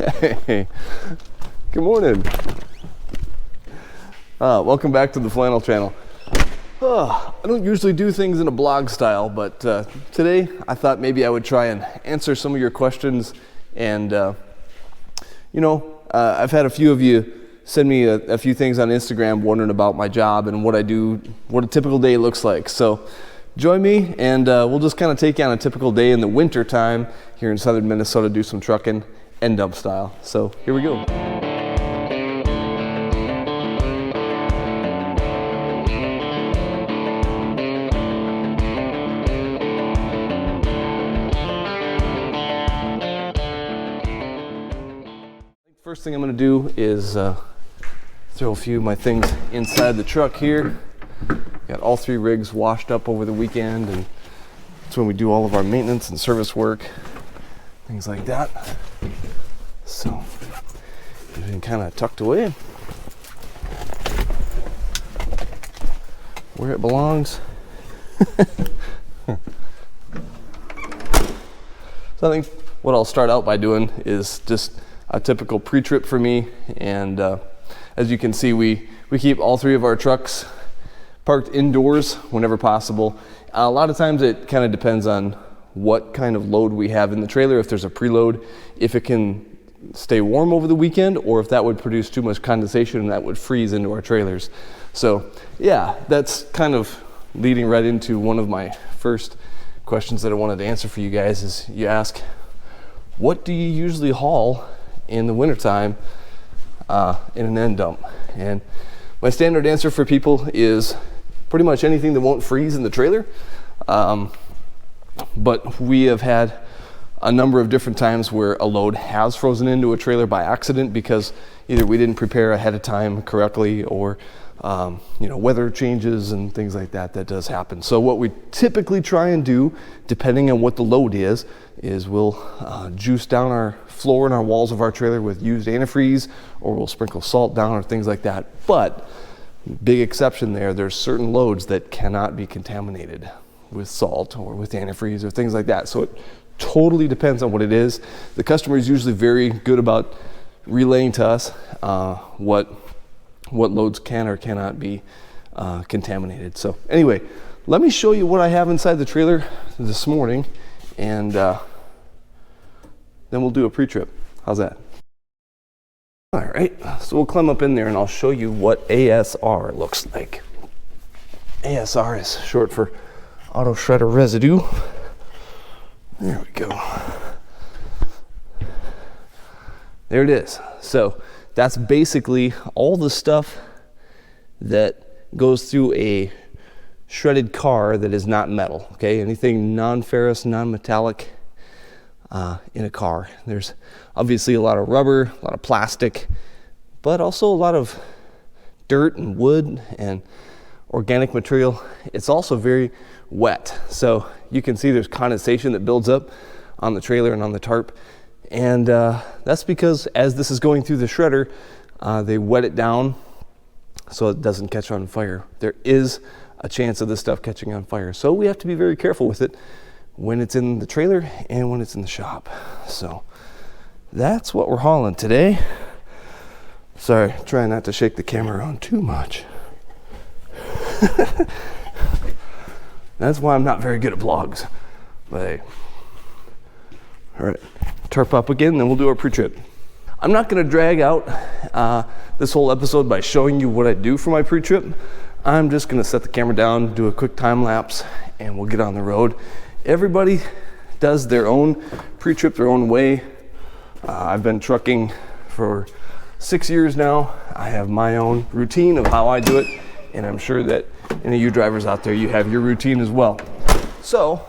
Hey, good morning. Welcome back to the Flannel Channel. I don't usually do things in a blog style, but today I thought maybe I would try and answer some of your questions. And I've had a few of you send me a few things on Instagram wondering about my job and what I do, what a typical day looks like. So join me and we'll just kind of take you on a typical day in the winter time here in southern Minnesota, do some trucking end dump style. So here we go. First thing I'm going to do is throw a few of my things inside the truck here. Got all three rigs washed up over the weekend, and that's when we do all of our maintenance and service work, things like that. So everything kind of tucked away where it belongs. So I think what I'll start out by doing is just a typical pre-trip for me, and as you can see, we keep all three of our trucks parked indoors whenever possible. A lot of times it kind of depends on what kind of load we have in the trailer, if there's a preload, if it can stay warm over the weekend, or if that would produce too much condensation and that would freeze into our trailers. So yeah, that's kind of leading right into one of my first questions that I wanted to answer for you guys. Is you ask, what do you usually haul in the wintertime in an end dump? And my standard answer for people is pretty much anything that won't freeze in the trailer. But we have had a number of different times where a load has frozen into a trailer by accident because either we didn't prepare ahead of time correctly, or weather changes and things like that. That does happen. So what we typically try and do, depending on what the load is we'll juice down our floor and our walls of our trailer with used antifreeze, or we'll sprinkle salt down or things like that. But big exception there's certain loads that cannot be contaminated with salt or with antifreeze or things like that. So it totally depends on what it is. The customer is usually very good about relaying to us what loads can or cannot be contaminated. So anyway, let me show you what I have inside the trailer this morning, and then we'll do a pre-trip. How's that? All right, so we'll climb up in there and I'll show you what ASR looks like. ASR is short for auto shredder residue. There we go. There it is. So that's basically all the stuff that goes through a shredded car that is not metal. Okay, anything non-ferrous, non-metallic in a car. There's obviously a lot of rubber, a lot of plastic, but also a lot of dirt and wood and organic material. It's also very wet, so you can see there's condensation that builds up on the trailer and on the tarp, and that's because as this is going through the shredder, they wet it down so it doesn't catch on fire. There is a chance of this stuff catching on fire, so we have to be very careful with it when it's in the trailer and when it's in the shop. So that's what we're hauling today. Sorry, trying not to shake the camera around too much. That's why I'm not very good at vlogs. But hey. All right, tarp up again, then we'll do our pre-trip. I'm not going to drag out this whole episode by showing you what I do for my pre-trip. I'm just going to set the camera down, do a quick time lapse, and we'll get on the road. Everybody does their own pre-trip their own way. I've been trucking for 6 years now. I have my own routine of how I do it, and I'm sure that any of you drivers out there, you have your routine as well. So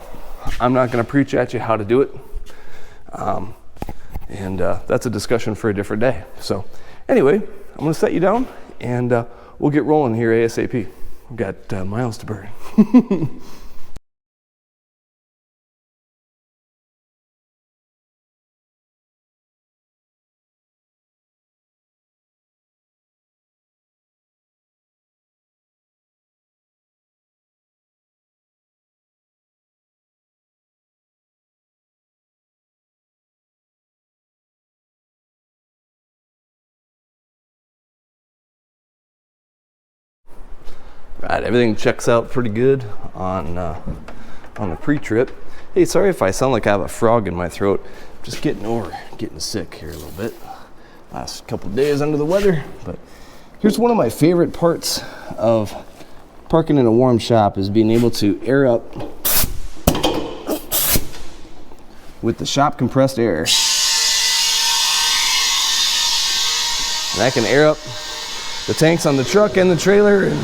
I'm not going to preach at you how to do it, and that's a discussion for a different day. So anyway, I'm going to set you down, and we'll get rolling here ASAP. We've got miles to burn. Right, everything checks out pretty good on the pre-trip. Hey, sorry if I sound like I have a frog in my throat. Just getting sick here a little bit. Last couple days under the weather, but here's one of my favorite parts of parking in a warm shop is being able to air up with the shop compressed air. And I can air up the tanks on the truck and the trailer and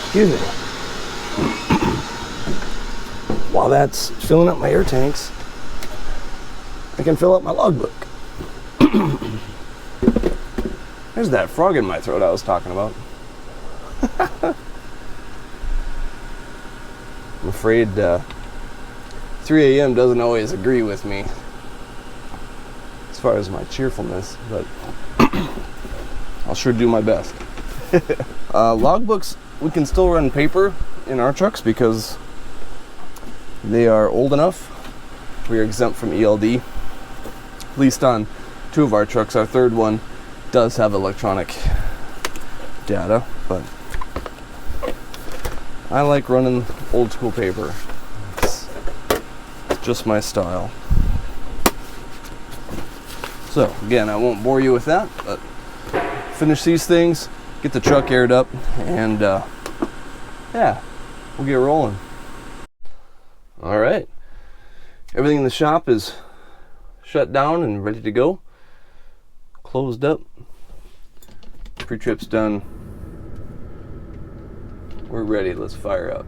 excuse me. While that's filling up my air tanks, I can fill up my logbook. There's that frog in my throat I was talking about. I'm afraid 3 a.m. doesn't always agree with me as far as my cheerfulness, but I'll sure do my best. Logbooks, we can still run paper in our trucks because they are old enough. We are exempt from ELD, at least on 2 of our trucks. Our third one does have electronic data, but I like running old school paper. It's just my style. So again, I won't bore you with that, but finish these things, get the truck aired up, and yeah, we'll get rolling. All right, everything in the shop is shut down and ready to go. Closed up. Pre-trip's done. We're ready. Let's fire up.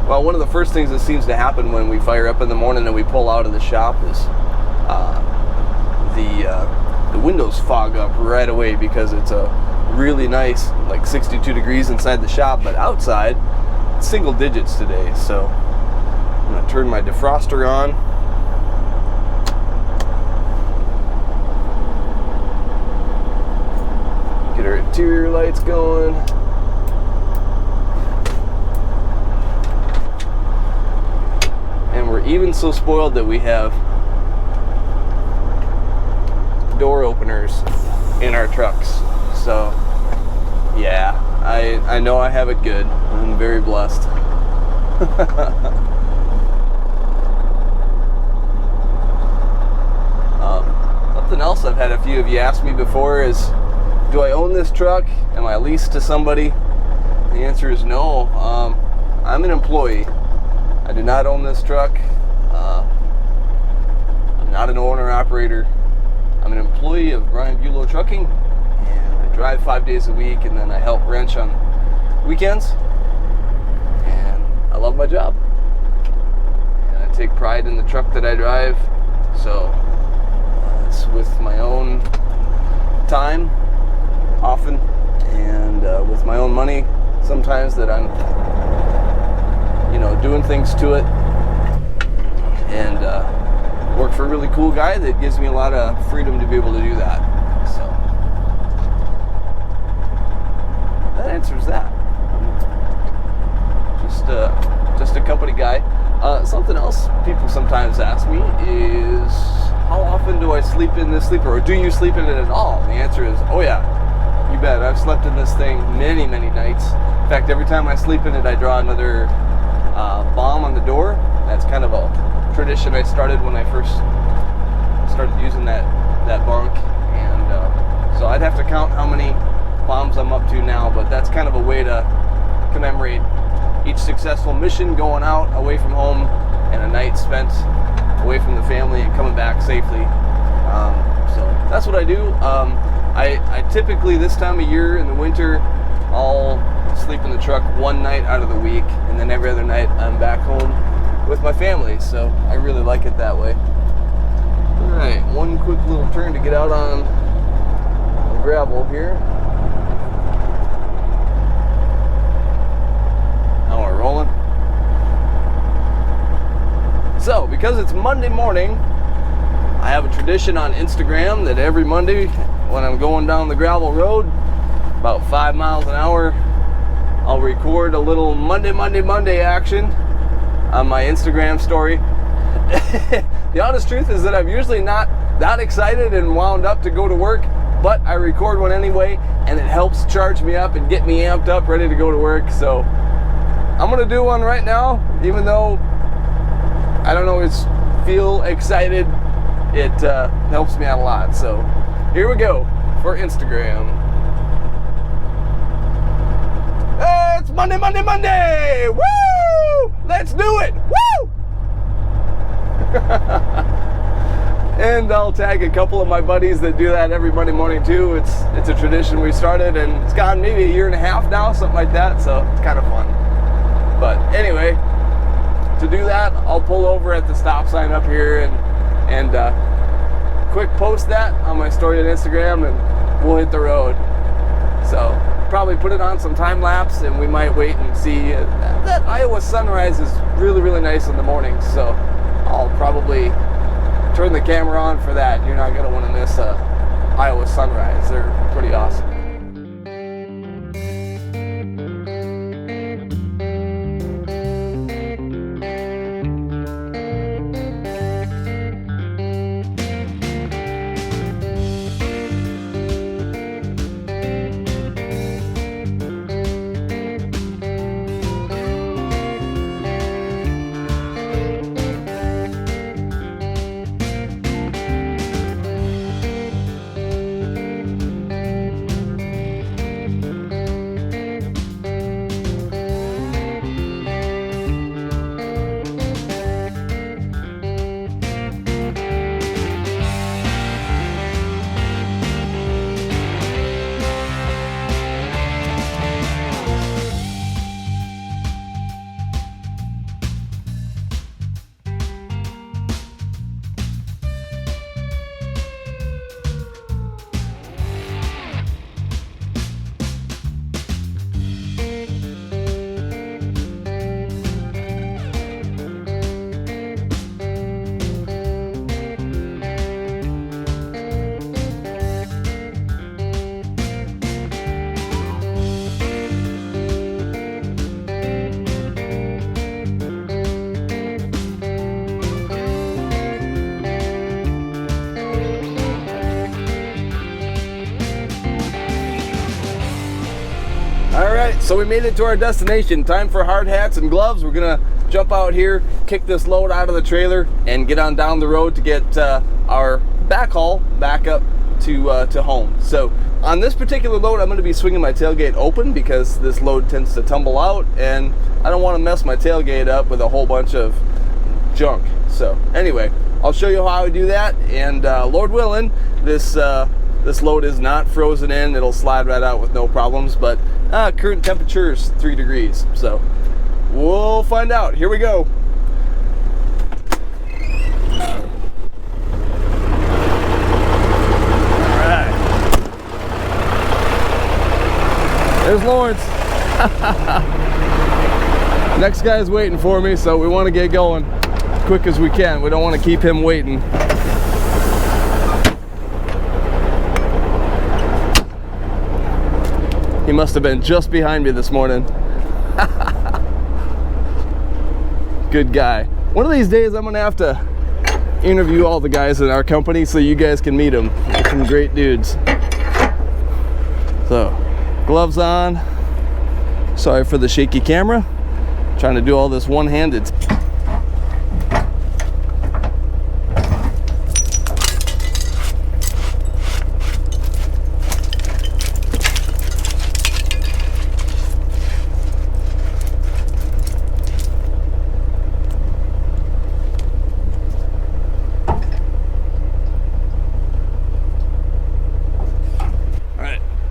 Well, one of the first things that seems to happen when we fire up in the morning and we pull out of the shop is the windows fog up right away because it's a really nice, like 62 degrees inside the shop, but outside it's single digits today. So I'm gonna turn my defroster on. Get our interior lights going. And we're even so spoiled that we have door openers in our trucks. So yeah, I know I have it good. I'm very blessed. Something else I've had a few of you ask me before is, do I own this truck? Am I leased to somebody? The answer is no. I'm an employee. I do not own this truck. I'm not an owner-operator. I'm an employee of Brian Bulow Trucking, and I drive 5 days a week, and then I help wrench on weekends, and I love my job. And I take pride in the truck that I drive, so it's with my own time, often, and with my own money, sometimes that I'm, doing things to it, and work for a really cool guy that gives me a lot of freedom to be able to do that. So that answers that. Just a company guy. Something else people sometimes ask me is, how often do I sleep in this sleeper, or do you sleep in it at all? And the answer is, oh yeah, you bet. I've slept in this thing many, many nights. In fact, every time I sleep in it, I draw another bomb on the door. That's kind of a tradition I started when I first started using that bunk, and so I'd have to count how many bombs I'm up to now, but that's kind of a way to commemorate each successful mission, going out away from home, and a night spent away from the family and coming back safely. So that's what I do. I typically, this time of year in the winter, I'll sleep in the truck one night out of the week, and then every other night I'm back home with my family, so I really like it that way. Alright, one quick little turn to get out on the gravel here. Now we're rolling. So, because it's Monday morning, I have a tradition on Instagram that every Monday when I'm going down the gravel road, about 5 miles an hour, I'll record a little Monday action on my Instagram story. The honest truth is that I'm usually not that excited and wound up to go to work but I record one anyway, and it helps charge me up and get me amped up, ready to go to work. So I'm gonna do one right now, even though I don't always feel excited. It helps me out a lot. So here we go for Instagram. It's Monday, Monday, Monday! Woo! Let's do it! Woo! And I'll tag a couple of my buddies that do that every Monday morning too. It's a tradition we started, and it's gone maybe a year and a half now, something like that, so it's kind of fun. But anyway, to do that, I'll pull over at the stop sign up here and quick post that on my story on Instagram, and we'll hit the road. So probably put it on some time lapse, and we might wait and see. That Iowa sunrise is really, really nice in the morning, so I'll probably turn the camera on for that. You're not going to want to miss Iowa sunrise. They're pretty awesome. Alright, so we made it to our destination. Time for hard hats and gloves. We're gonna jump out here, kick this load out of the trailer, and get on down the road to get our backhaul back up to home. So on this particular load, I'm gonna be swinging my tailgate open because this load tends to tumble out, and I don't want to mess my tailgate up with a whole bunch of junk. So anyway, I'll show you how I do that, and Lord willing, this load is not frozen in. It'll slide right out with no problems, but current temperature is 3 degrees. So we'll find out. Here we go. All right. There's Lawrence. Next guy's waiting for me, so we want to get going as quick as we can. We don't want to keep him waiting. He must have been just behind me this morning. Good guy. One of these days I'm gonna have to interview all the guys in our company so you guys can meet them. They're some great dudes. So, gloves on. Sorry for the shaky camera. Trying to do all this one-handed.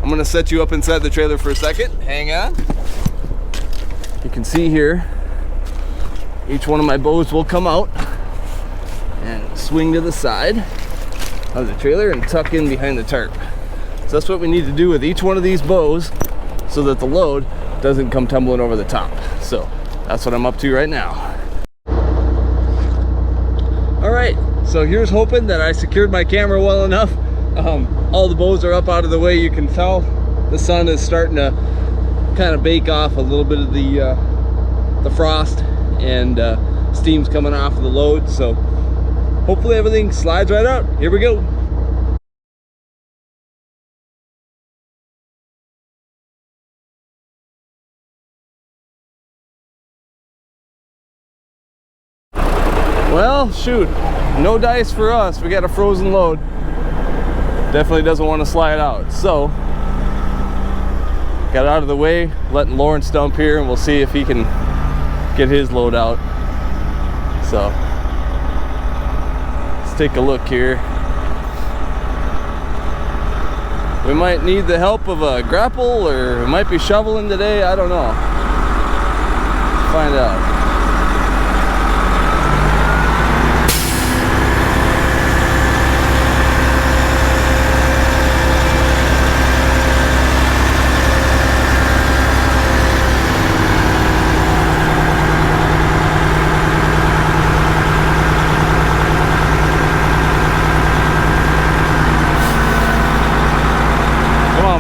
I'm gonna set you up inside the trailer for a second. Hang on. You can see here, each one of my bows will come out and swing to the side of the trailer and tuck in behind the tarp. So that's what we need to do with each one of these bows so that the load doesn't come tumbling over the top. So that's what I'm up to right now. All right, so here's hoping that I secured my camera well enough. All the bows are up out of the way. You can tell the sun is starting to kind of bake off a little bit of the frost, and steam's coming off of the load. So hopefully everything slides right out. Here we go. Well, shoot, no dice for us. We got a frozen load. Definitely doesn't want to slide out. So, got out of the way, letting Lawrence dump here, and we'll see if he can get his load out. So, let's take a look here. We might need the help of a grapple, or we might be shoveling today. I don't know. Let's find out.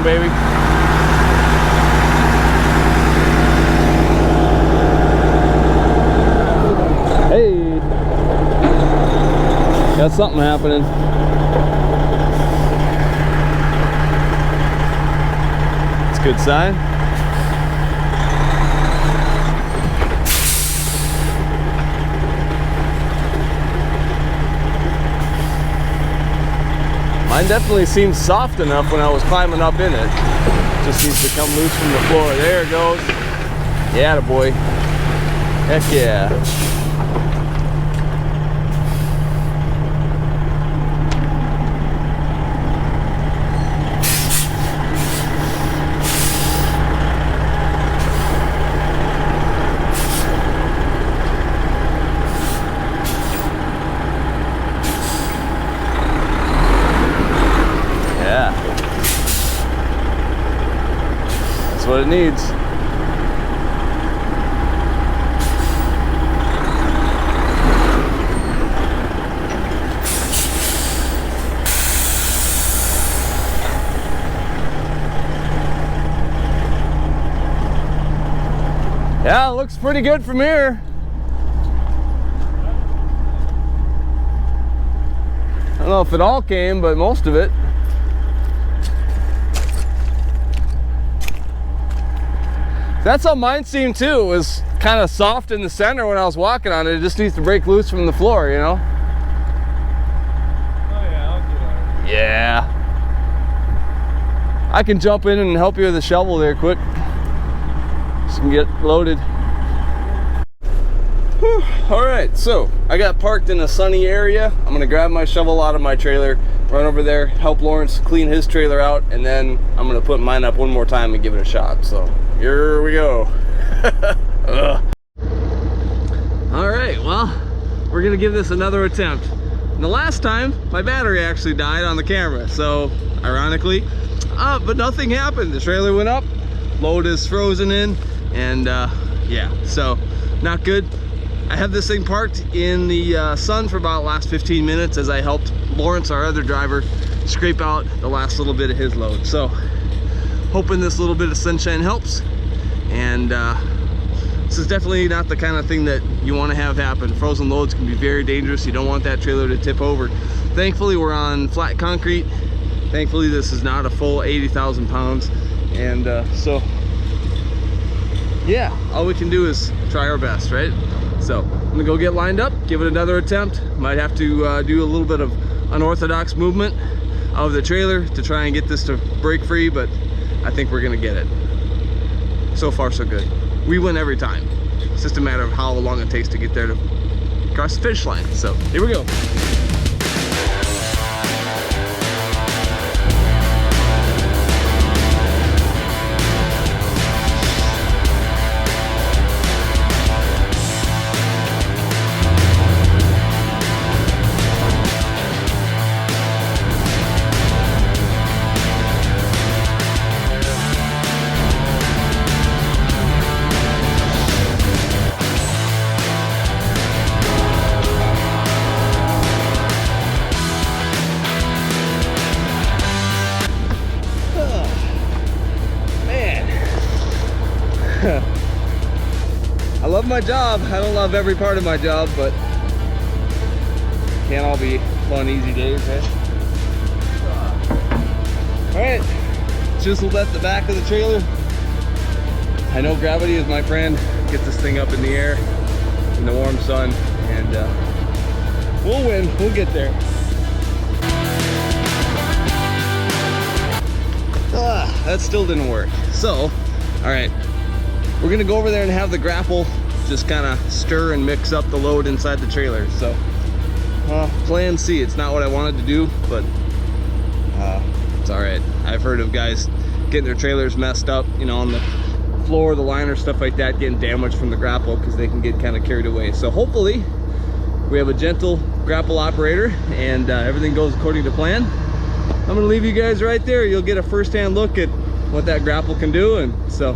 Baby. Hey, got something happening. It's a good sign. Mine definitely seems soft enough when I was climbing up in it. Just needs to come loose from the floor. There it goes. Yeah, boy. Heck yeah. What it needs. Yeah, it looks pretty good from here. I don't know if it all came, but most of it. That's how mine seemed too. It was kind of soft in the center when I was walking on it. It just needs to break loose from the floor, you know? Oh yeah, I'll do that. Yeah. I can jump in and help you with the shovel there quick. So you can get loaded. Whew. All right, so I got parked in a sunny area. I'm gonna grab my shovel out of my trailer, run over there, help Lawrence clean his trailer out, and then I'm gonna put mine up one more time and give it a shot. So here we go. All right, well, we're gonna give this another attempt. And the last time, my battery actually died on the camera, so ironically, but nothing happened. The trailer went up, load is frozen in, and yeah, so not good. I have this thing parked in the sun for about the last 15 minutes as I helped Lawrence, our other driver, scrape out the last little bit of his load. So hoping this little bit of sunshine helps. And this is definitely not the kind of thing that you want to have happen. Frozen loads can be very dangerous. You don't want that trailer to tip over. Thankfully, we're on flat concrete. Thankfully, this is not a full 80,000 pounds. And so, yeah, all we can do is try our best, right? So I'm gonna go get lined up, give it another attempt. Might have to do a little bit of unorthodox movement of the trailer to try and get this to break free, but I think we're gonna get it. So far, so good. We win every time. It's just a matter of how long it takes to get there to cross the finish line. So here we go. I love my job. I don't love every part of my job, but can't all be fun, easy days, eh? All right, chiseled at the back of the trailer. I know gravity is my friend. Get this thing up in the air in the warm sun, and We'll win. We'll get there. That still didn't work. So, all right, we're gonna go over there and have the grapple just kind of stir and mix up the load inside the trailer. So, plan C. It's not what I wanted to do, but it's all right. I've heard of guys getting their trailers messed up, you know, on the floor, the liner, stuff like that, getting damaged from the grapple because they can get kind of carried away. So hopefully we have a gentle grapple operator and everything goes according to plan. I'm gonna leave you guys right there. You'll get a first-hand look at what that grapple can do, and so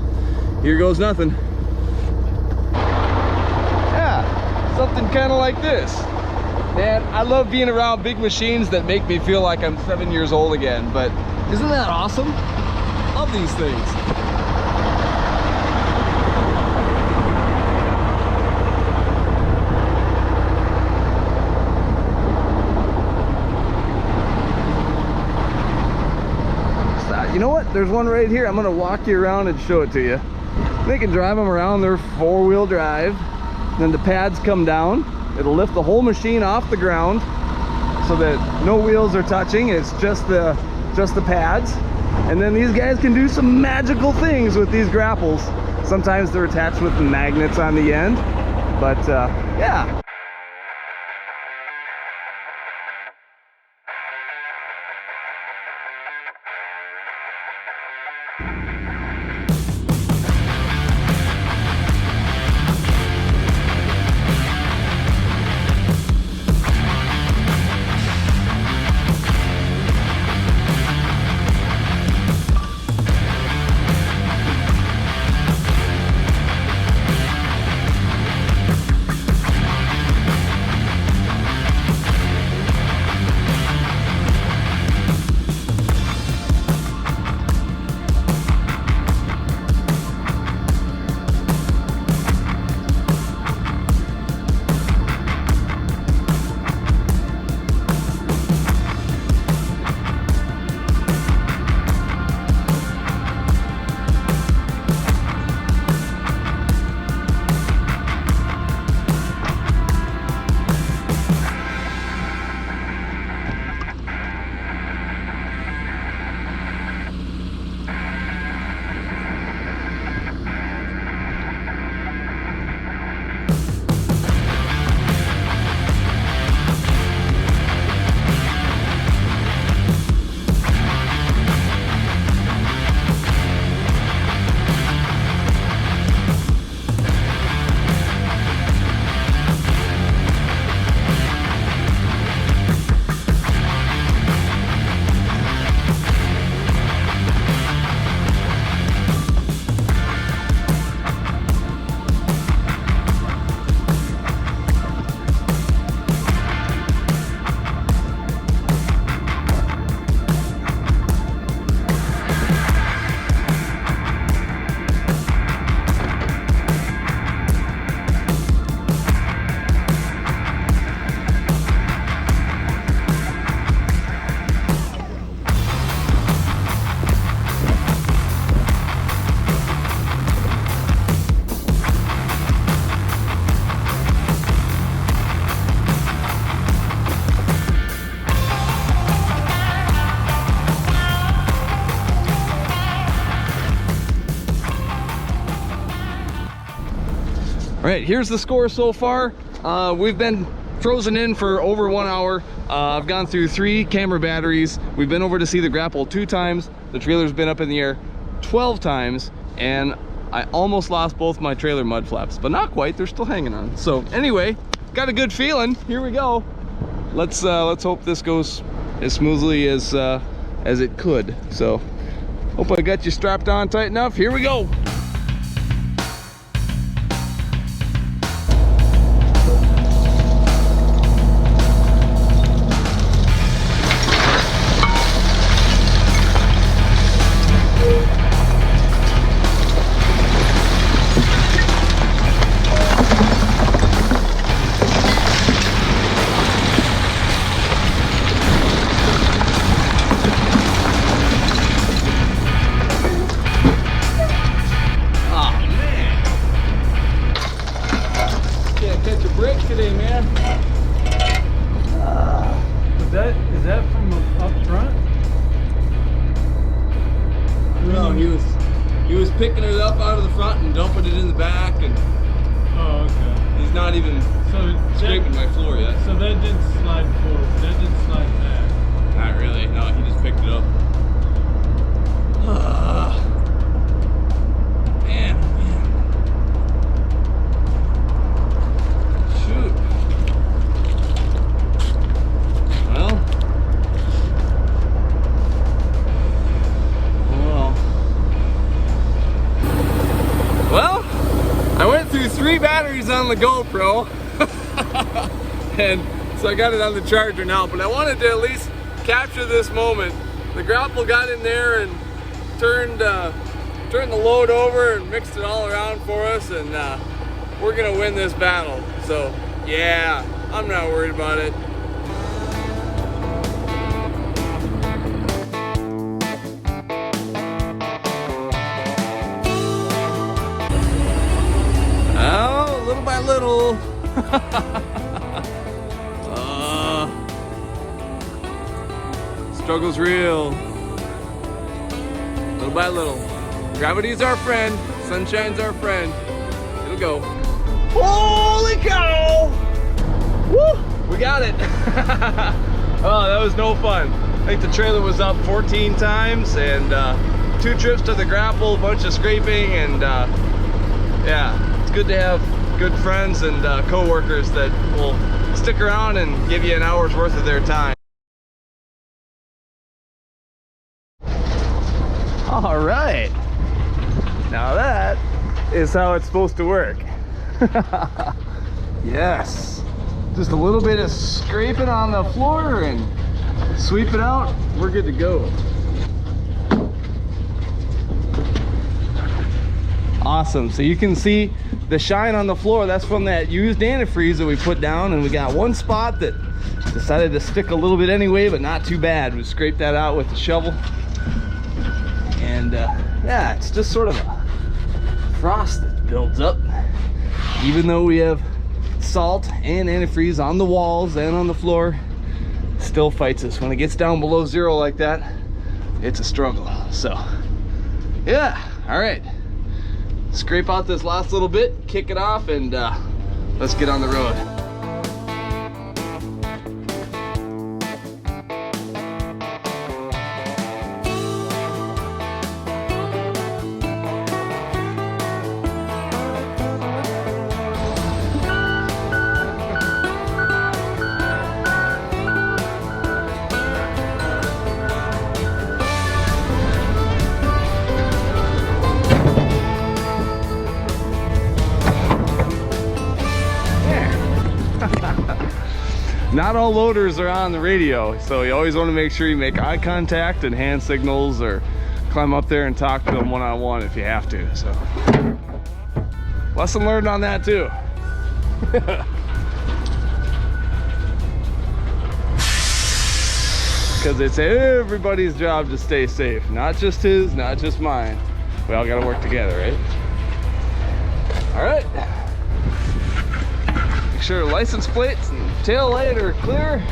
here goes nothing. Yeah, something kind of like this. Man, I love being around big machines that make me feel like I'm 7 years old again, but isn't that awesome? Love these things. You know what? There's one right here. I'm gonna walk you around and show it to you. They can drive them around. They're 4-wheel drive. Then the pads come down. It'll lift the whole machine off the ground so that no wheels are touching. It's just the pads. And then these guys can do some magical things with these grapples. Sometimes they're attached with magnets on the end, but yeah. All right, here's the score so far. We've been frozen in for over 1 hour. I've gone through 3 camera batteries. We've been over to see the grapple 2 times. The trailer's been up in the air 12 times, and I almost lost both my trailer mud flaps, but not quite. They're still hanging on. So anyway, got a good feeling. Here we go. Let's hope this goes as smoothly as it could. So hope I got you strapped on tight enough. Here we go. Is that from up front? No, he was picking it up out of the front and dumping it in the back, and Oh, okay. he's not even scraping my floor yet. So that didn't slide forward. That didn't slide back. Not really. No, he just picked it up. Man. Shoot. Well, I went through 3 batteries on the GoPro, and so I got it on the charger now, but I wanted to at least capture this moment. The grapple got in there and turned the load over and mixed it all around for us, and we're gonna win this battle. So yeah, I'm not worried about it. Oh, little by little. Struggle's real. Little by little. Gravity's our friend. Sunshine's our friend. It'll go. Holy cow! Woo! We got it. Oh, that was no fun. I think the trailer was up 14 times, and 2 trips to the grapple, a bunch of scraping, and yeah, it's good to have good friends and co-workers that will stick around and give you an hour's worth of their time. All right, now that is how it's supposed to work. Yes, just a little bit of scraping on the floor and sweep it out, we're good to go. Awesome, so you can see the shine on the floor. That's from that used antifreeze that we put down, and we got one spot that decided to stick a little bit anyway, but not too bad. We scraped that out with the shovel, and yeah, it's just sort of a frost that builds up. Even though we have salt and antifreeze on the walls and on the floor, still fights us. When it gets down below 0 like that, it's a struggle. So yeah, all right, scrape out this last little bit, kick it off, and let's get on the road. Not all loaders are on the radio, so you always want to make sure you make eye contact and hand signals, or climb up there and talk to them one-on-one if you have to. So lesson learned on that too. Because it's everybody's job to stay safe, not just his, not just mine. We all got to work together, right? All right, make sure license plates and tail light are clear.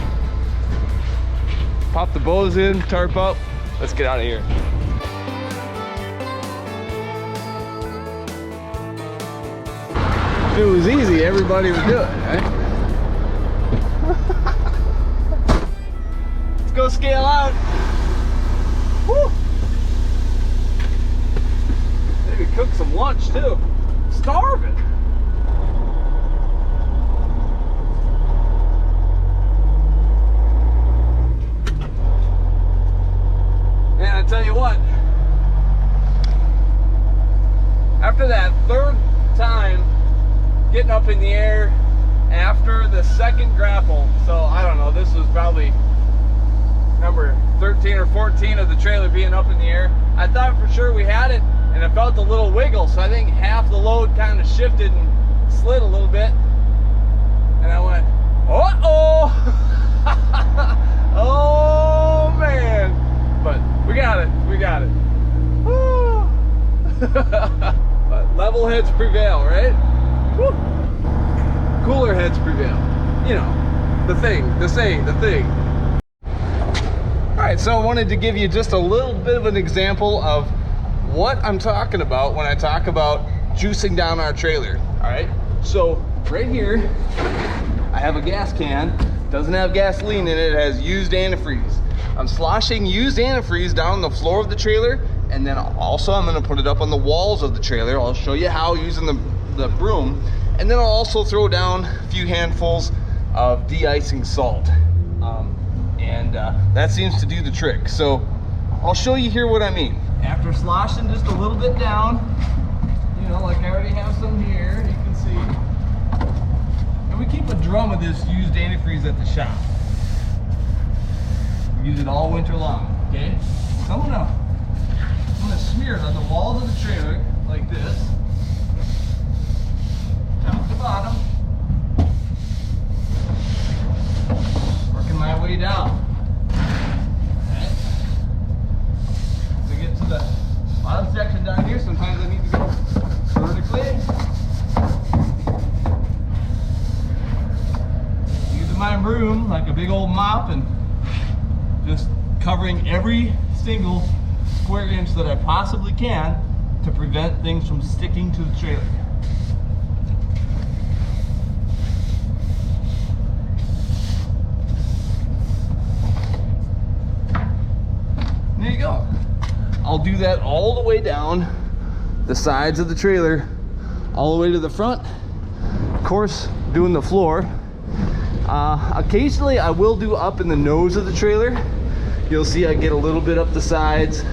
Pop the bows in, tarp up. Let's get out of here. If it was easy, everybody would do it, right? Let's go scale out. Woo. Maybe cook some lunch too. I'm starving. Man, I tell you what, after that 3rd time getting up in the air after the 2nd grapple, so I don't know, this was probably number 13 or 14 of the trailer being up in the air. I thought for sure we had it, and I felt a little wiggle, so I think half the load kind of shifted and slid a little bit, and I went, uh-oh. Oh man, but we got it, we got it. Woo. But level heads prevail, right? Woo. Cooler heads prevail, you know. the thing. All right, so I wanted to give you just a little bit of an example of what I'm talking about when I talk about juicing down our trailer. All right, so right here, I have a gas can. Doesn't have gasoline in it. It has used antifreeze. I'm sloshing used antifreeze down on the floor of the trailer, and then also I'm gonna put it up on the walls of the trailer. I'll show you how using the broom, and then I'll also throw down a few handfuls of de-icing salt. That seems to do the trick. So I'll show you here what I mean. After sloshing just a little bit down, you know, like I already have some here, you can see. And we keep a drum of this used antifreeze at the shop. We use it all winter long, okay? So I'm gonna smear it on the walls of the trailer like this, top to bottom, working my way down. Right. To get to the bottom section down here, sometimes I need to go vertically. Using my broom like a big old mop and just covering every single square inch that I possibly can to prevent things from sticking to the trailer. There you go. I'll do that all the way down the sides of the trailer, all the way to the front. Of course, doing the floor. Occasionally I will do up in the nose of the trailer. You'll see I get a little bit up the sides,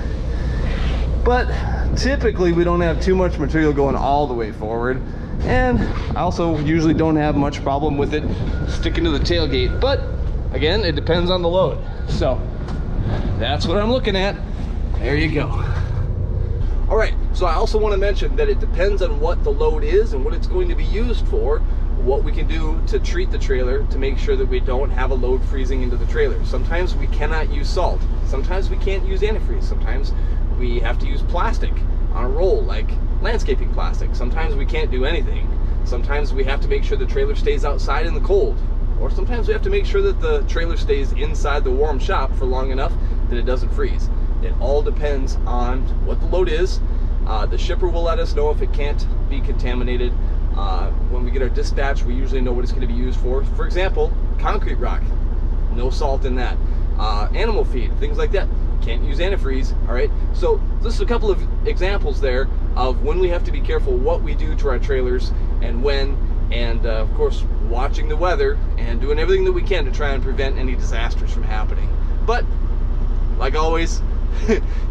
but typically we don't have too much material going all the way forward. And I also usually don't have much problem with it sticking to the tailgate, but again, it depends on the load. So that's what I'm looking at. There you go. All right, so I also want to mention that it depends on what the load is and what it's going to be used for, what we can do to treat the trailer to make sure that we don't have a load freezing into the trailer. Sometimes we cannot use salt. Sometimes we can't use antifreeze. Sometimes we have to use plastic on a roll, like landscaping plastic. Sometimes we can't do anything. Sometimes we have to make sure the trailer stays outside in the cold. Or sometimes we have to make sure that the trailer stays inside the warm shop for long enough that it doesn't freeze. It all depends on what the load is. The shipper will let us know if it can't be contaminated. When we get our dispatch, we usually know what it's going to be used for. For example, concrete rock, no salt in that. Animal feed, things like that, can't use antifreeze. All right, so this is a couple of examples there of when we have to be careful what we do to our trailers and when, and of course watching the weather and doing everything that we can to try and prevent any disasters from happening. But like always,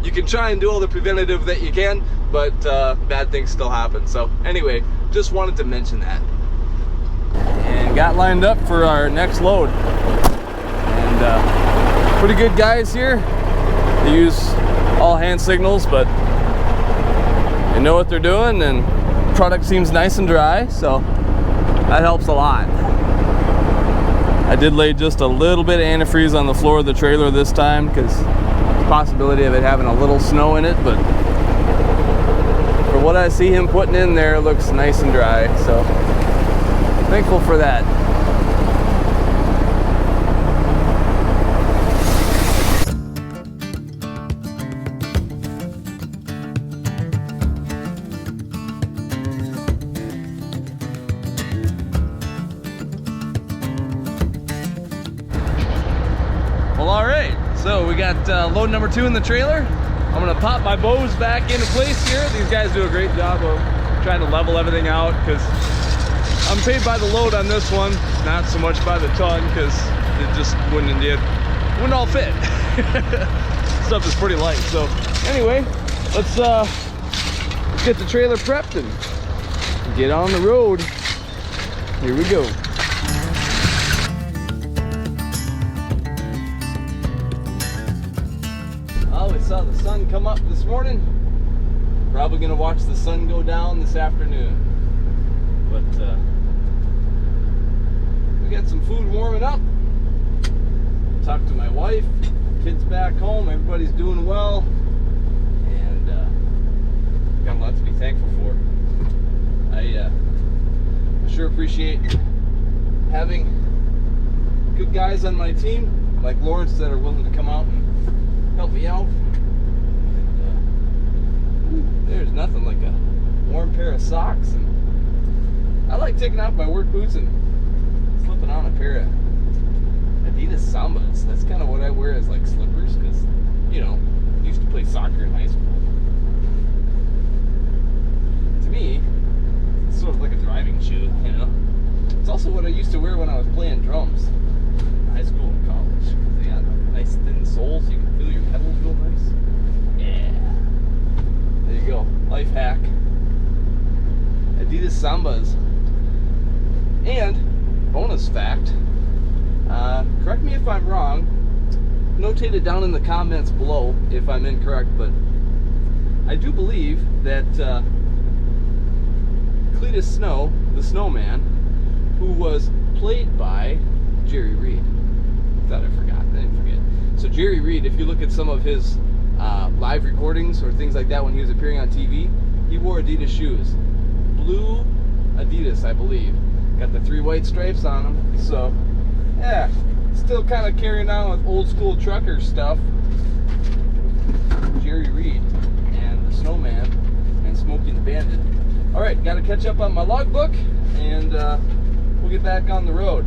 you can try and do all the preventative that you can, but bad things still happen. So anyway, just wanted to mention that. And got lined up for our next load. And pretty good guys here. They use all hand signals, but they know what they're doing, and the product seems nice and dry, so that helps a lot. I did lay just a little bit of antifreeze on the floor of the trailer this time because possibility of it having a little snow in it, but for what I see him putting in there, it looks nice and dry, so thankful for that. Well, all right. So we got load number 2 in the trailer. I'm gonna pop my bows back into place here. These guys do a great job of trying to level everything out because I'm paid by the load on this one, not so much by the ton, because it just wouldn't all fit. Stuff is pretty light. So anyway, let's get the trailer prepped and get on the road. Here we go. We saw the sun come up this morning. Probably gonna watch the sun go down this afternoon. But we got some food warming up. Talked to my wife, kids back home, everybody's doing well, and got a lot to be thankful for. I sure appreciate having good guys on my team, like Lawrence, that are willing to come out and help me out. There's nothing like a warm pair of socks, and I like taking off my work boots and slipping on a pair of Adidas Sambas. That's kind of what I wear as like slippers, because I used to play soccer in high school. To me, it's sort of like a driving shoe, It's also what I used to wear when I was playing drums in high school and college. They got nice thin soles, so you can feel your pedals real nice. Yeah. There you go. Life hack. Adidas Sambas. And, bonus fact, correct me if I'm wrong, notate it down in the comments below if I'm incorrect, but I do believe that Cletus Snow, the snowman, who was played by Jerry Reed. Thought I forgot. I didn't forget. So Jerry Reed, if you look at some of his live recordings or things like that when he was appearing on TV, he wore Adidas shoes. Blue Adidas, I believe. Got the 3 white stripes on them. So, yeah, still kind of carrying on with old school trucker stuff. Jerry Reed and the Snowman and Smokey the Bandit. All right, got to catch up on my logbook, and we'll get back on the road.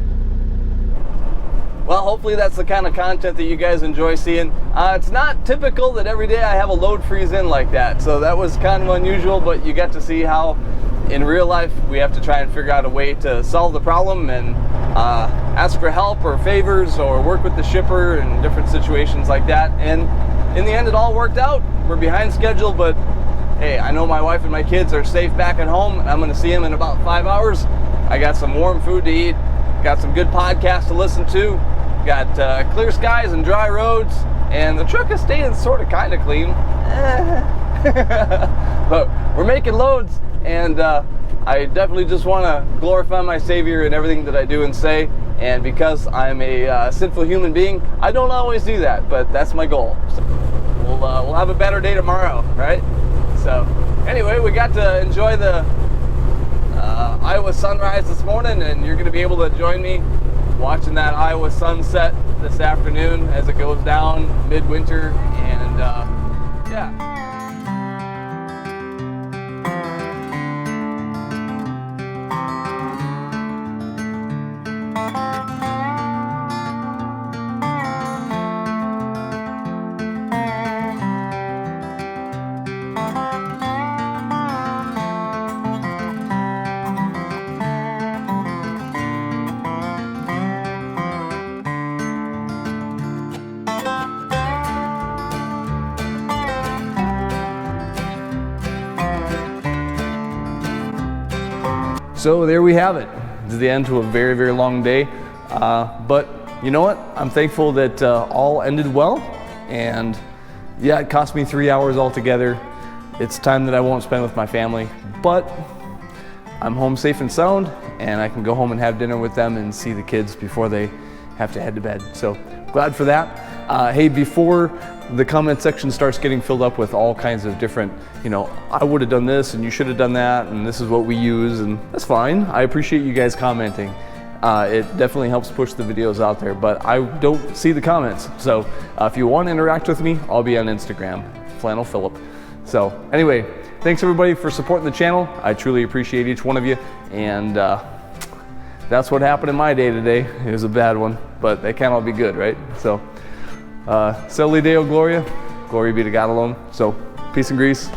Well, hopefully that's the kind of content that you guys enjoy seeing. It's not typical that every day I have a load freeze in like that, so that was kind of unusual, but you get to see how in real life we have to try and figure out a way to solve the problem and ask for help or favors or work with the shipper in different situations like that. And in the end, it all worked out. We're behind schedule, but hey, I know my wife and my kids are safe back at home, and I'm going to see them in about 5 hours. I got some warm food to eat, got some good podcasts to listen to, got clear skies and dry roads, and the truck is staying sort of kind of clean. But we're making loads, and I definitely just want to glorify my Savior in everything that I do and say. And because I'm a sinful human being, I don't always do that, but that's my goal. So we'll have a better day tomorrow, right? So anyway, we got to enjoy the Iowa sunrise this morning, and you're going to be able to join me watching that Iowa sunset this afternoon as it goes down midwinter, and yeah. So there we have it. This is the end to a very, very long day. But you know what? I'm thankful that all ended well. And yeah, it cost me 3 hours altogether. It's time that I won't spend with my family, but I'm home safe and sound, and I can go home and have dinner with them and see the kids before they have to head to bed. So glad for that. Hey, before the comment section starts getting filled up with all kinds of different, I would have done this and you should have done that, and this is what we use, and that's fine. I appreciate you guys commenting. It definitely helps push the videos out there, but I don't see the comments. So if you want to interact with me, I'll be on Instagram, Flannel Phillip. So anyway, thanks everybody for supporting the channel. I truly appreciate each one of you, and that's what happened in my day today. It was a bad one, but they can't all be good, right? So, Soli Deo Gloria, glory be to God alone. So, peace and grease.